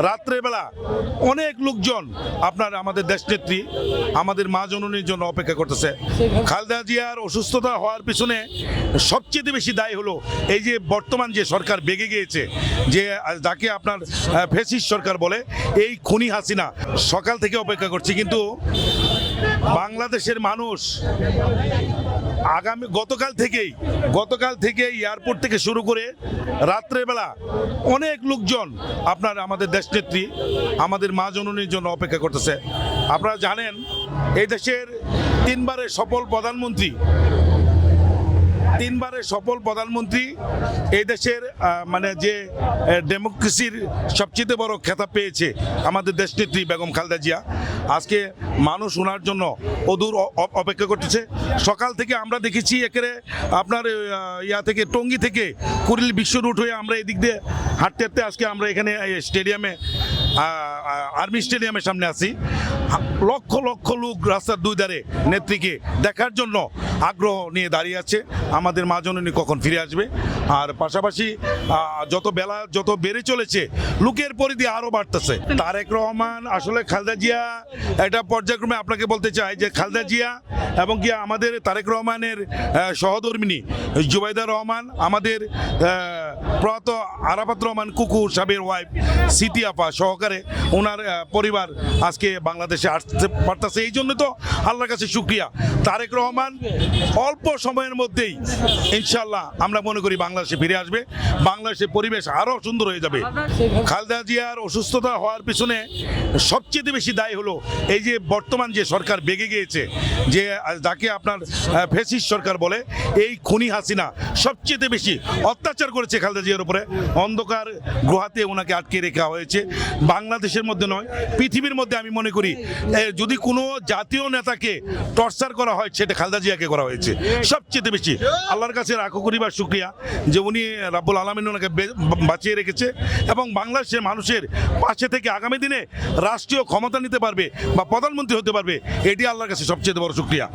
রাত্রেবেলা অনেক লোকজন আপনার আমাদের দেশনেত্রী আমাদের মা জননীর জন্য অপেক্ষা করতেছে। খালেদা জিয়ার অসুস্থতা হওয়ার পিছনে সবচেয়ে বেশি দায়ী হলো এই যে বর্তমান যে সরকার বেগে গিয়েছে, যে যাকে আপনার ফ্যাসিস্ট সরকার বলে, এই খুনি হাসিনা সকাল থেকে অপেক্ষা করছে। কিন্তু বাংলাদেশের মানুষ গতকাল থেকে এয়ারপোর্ট থেকে শুরু করে রাত্রেবেলা অনেক লোকজন আপনার আমাদের দেশনেত্রী আমাদের মা জননীর জন্য অপেক্ষা করতেছে। আপনারা জানেন এই দেশের তিনবারের সফল প্রধানমন্ত্রী এই দেশের মানে যে ডেমোক্রেসির সবচেয়ে বড় খেতাব পেয়েছে আমাদের দেশনেত্রী বেগম খালেদা জিয়া। আজকে মানুষ ওনার জন্য অদূর অপেক্ষা করতেছে। সকাল থেকে আমরা দেখেছি একেবারে আপনার থেকে টঙ্গী থেকে কুড়িল বিশ্ব রুট হয়ে আমরা এদিক দিয়ে হাঁটতে হাঁটতে আজকে আমরা এখানে স্টেডিয়ামে আর্মি স্টেডিয়ামের সামনে আছি। লক্ষ লক্ষ লোক রাস্তার দুই ধারে নেত্রীকে দেখার জন্য আগ্রহ নিয়ে দাঁড়িয়ে আছে। আমাদের মা জননী কখন ফিরে আসবে। আর পাশাপাশি যত বেড়ে চলেছে লোকের পরিধি আরও বাড়তেছে। তারেক রহমান আসলে খালেদা জিয়া এটা পর্যায়ক্রমে আপনাকে বলতে চাই যে খালেদা জিয়া এবং কি আমাদের তারেক রহমানের সহধর্মিনী জুবাইদা রহমান, আমাদের প্রয়াত আরাফাত রহমান কুকু সাহেবের ওয়াইফ সিতি আপা সহকারে ওনার পরিবার আজকে বাংলাদেশে আসতে পারতেছে। এই জন্য তো আল্লাহর কাছে শুকরিয়া। তারেক রহমান অল্প সময়ের মধ্যেই ইনশাল্লাহ আমরা মনে করি বাংলাদেশে ফিরে আসবে, বাংলাদেশের পরিবেশ আরও সুন্দর হয়ে যাবে। খালেদা জিয়ার অসুস্থতা হওয়ার পিছনে সবচেয়ে বেশি দায়ী হলো এই যে বর্তমান যে সরকার বেগে গিয়েছে, যে যাকে আপনার ফ্যাসিস্ট সরকার বলে, এই খুনি হাসিনা সবচেয়ে বেশি অত্যাচার করেছে খালেদা জিয়ার উপরে। অন্ধকার গুহাতে ওনাকে আটকে রাখা হয়েছে। বাংলাদেশের মধ্যে নয়, পৃথিবীর মধ্যে আমি মনে করি যদি কোনো জাতীয় নেতাকে টর্চার করা হয় সেটা খালেদা জিয়াকে করা হয়েছে সবচেয়ে বেশি। আল্লাহর কাছে লাখো করিবার শুকরিয়া যে উনি রাব্বুল আলামিন ওনাকে বাঁচিয়ে রেখেছে এবং বাংলাদেশের মানুষের পাশে থেকে আগামী দিনে রাষ্ট্রীয় ক্ষমতা নিতে পারবে বা প্রধানমন্ত্রী হতে পারবে। এটি আল্লাহর কাছে সবচেয়ে বড় শুকরিয়া।